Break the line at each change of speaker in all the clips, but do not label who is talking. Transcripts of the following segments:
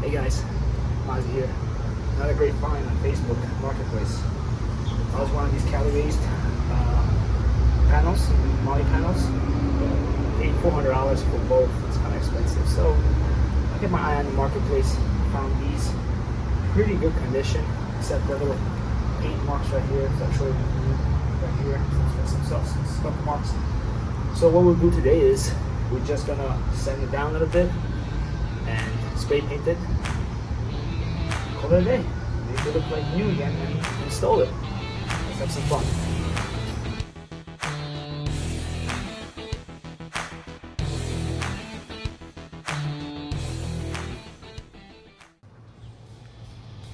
Hey guys, Mozzy here. Not a great find on Facebook Marketplace. I was one of these Cali-based panels, Molle panels. Paid $400 for both. It's kind of expensive. So I kept my eye on the marketplace. Found these pretty good condition, except the little paint marks right here. So I'll show you right here. Some scuff marks. So what we'll do today is we're just gonna sand it down a little bit and spray paint it. Call it a day. Make it look like new again and install it. Let's have some fun.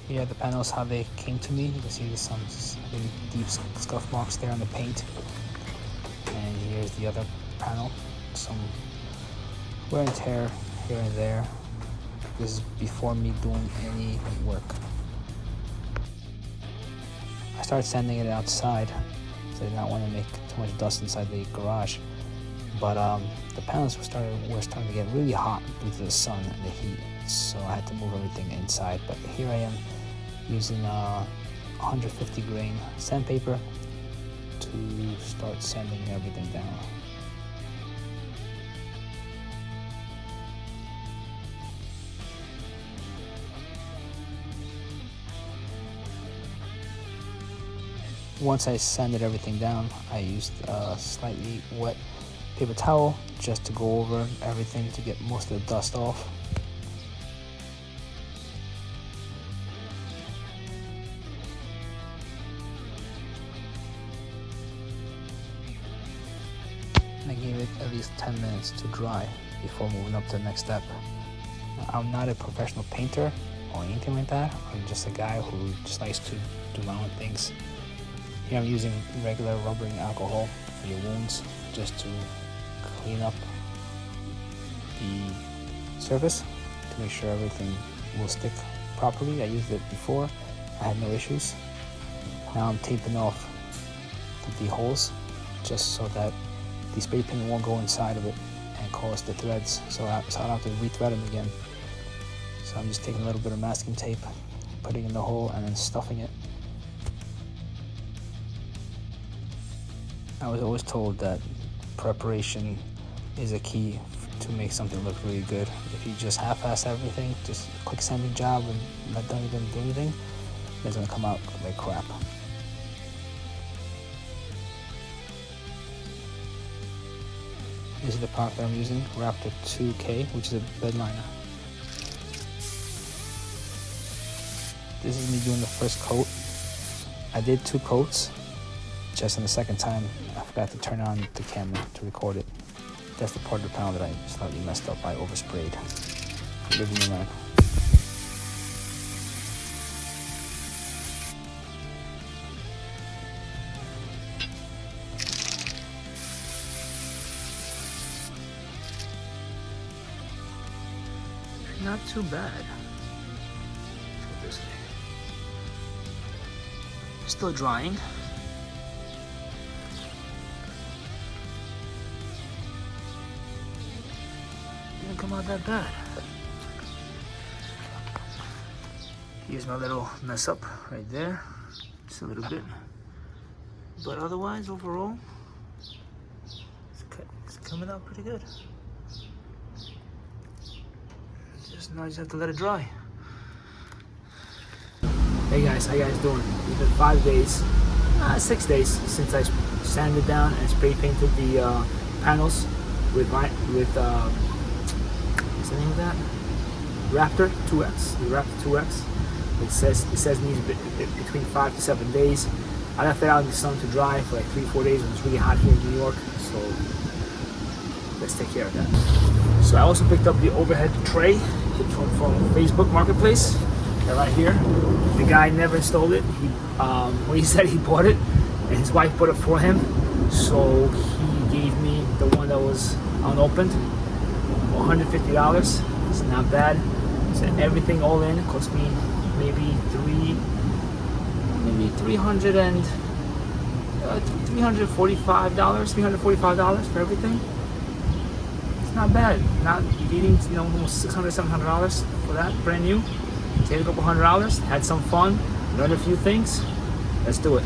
Yeah, the panels, how they came to me. You can see there's some really deep scuff marks there on the paint. And here's the other panel. Some wear and tear here and there. This is before me doing any work. I started sanding it outside, so I did not want to make too much dust inside the garage. But the panels were starting to get really hot due to the sun and the heat, so I had to move everything inside. But here I am using 150 grain sandpaper to start sanding everything down. Once I sanded everything down, I used a slightly wet paper towel just to go over everything to get most of the dust off. And I gave it at least 10 minutes to dry before moving up to the next step. I'm not a professional painter or anything like that. I'm just a guy who just likes to do my own things. Here I'm using regular rubbering alcohol for your wounds just to clean up the surface to make sure everything will stick properly. I used it before, I had no issues. Now I'm taping off the holes just so that the spray paint won't go inside of it and cause the threads, so I don't have to re-thread them again. So I'm just taking a little bit of masking tape, putting it in the hole and then stuffing it. I was always told that preparation is a key to make something look really good. If you just half-ass everything, just a quick sanding job and don't even do anything, it's gonna come out like crap. This is the product that I'm using, Raptor 2K, which is a Bedliner. This is me doing the first coat. I did 2 coats. Just on the second time, I forgot to turn on the camera to record it. That's the part of the panel that I slightly messed up. I oversprayed. Living in that. Not too bad. Let's go this way. Still drying. Didn't come out that bad. Here's my little mess up right there, just a little bit, but otherwise overall it's coming out pretty good. Just now I just have to let it dry. Hey guys, how you guys doing? It's been 5 days, 6 days since I sanded down and spray painted the panels with what's the name of that? Raptor 2X. The Raptor 2X. It says needs between 5 to 7 days. I left it out in the sun to dry for like 3-4 days when it's really hot here in New York. So let's take care of that. So I also picked up the overhead tray from Facebook Marketplace. They're right here. The guy never installed it. When he said he bought it, and his wife bought it for him. So he gave me the one that was unopened. $150. It's not bad. So everything all in cost me maybe $345 for everything. not bad. Not needing, you know, almost $600, $700 for that, brand new. Saved a couple $100, had some fun, learned a few things. Let's do it.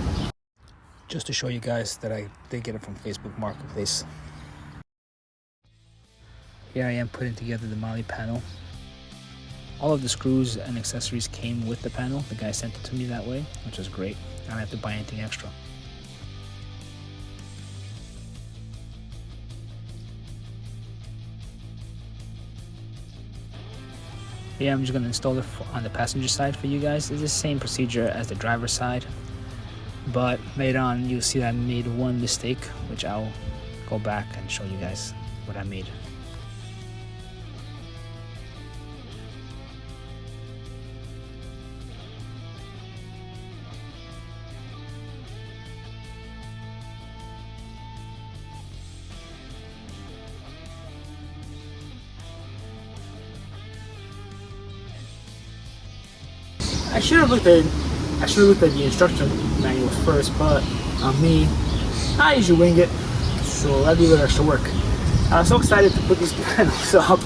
Just to show you guys that I did get it from Facebook Marketplace. Here I am putting together the Molle panel. All of the screws and accessories came with the panel. The guy sent it to me that way, which was great. I don't have to buy anything extra. Yeah, I'm just going to install it on the passenger side for you guys. It's the same procedure as the driver's side, but later on you'll see that I made one mistake, which I'll go back and show you guys what I made. I should have looked at the instruction manuals first, but on me, I usually wing it, so I do a little extra work. I was so excited to put these panels up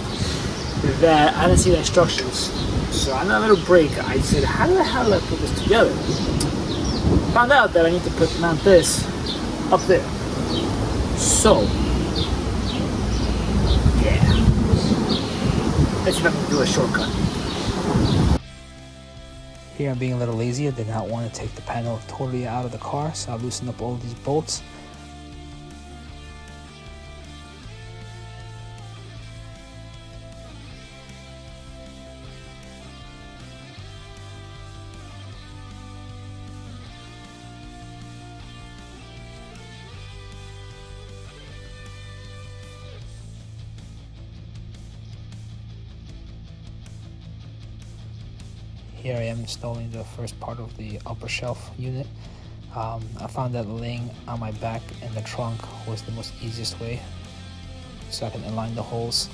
that I didn't see the instructions. So on that little break, I said, how the hell do I put this together? Found out that I need to mount this up there. So, yeah. Let's see if I can do a shortcut. Here I'm being a little lazy. I did not want to take the panel totally out of the car, so I loosened up all these bolts. Here I am installing the first part of the upper shelf unit. I found that laying on my back in the trunk was the most easiest way, so I can align the holes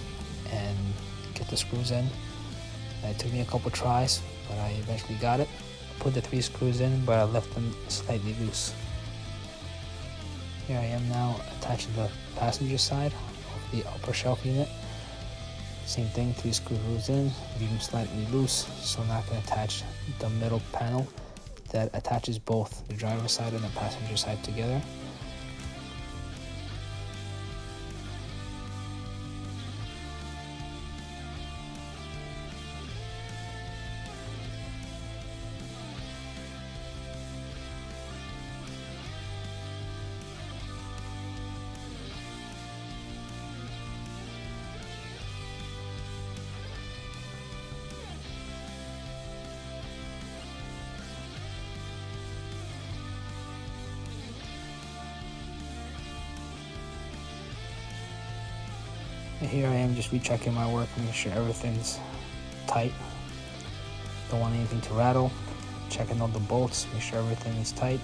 and get the screws in. It took me a couple tries, but I eventually got it. I put the 3 screws in, but I left them slightly loose. Here I am now attaching the passenger side of the upper shelf unit. Same thing, 3 screws in, leave them slightly loose, so now I can attach the middle panel that attaches both the driver's side and the passenger side together. And here I am just rechecking my work, making sure everything's tight. Don't want anything to rattle. Checking all the bolts, make sure everything is tight.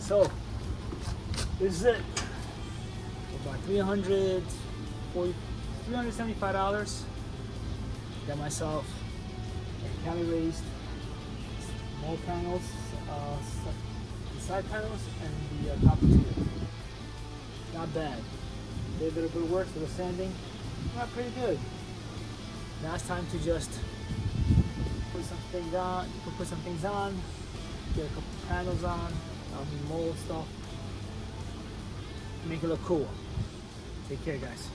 So, this is it. About $375. Got myself a Cali raised Molle panels, the side panels, and the top tier. Not bad. Did a bit of good work for the sanding. Not pretty good. Now it's time to just put some things on, get a couple panels on. Mold stuff, make it look cool. Take care, guys.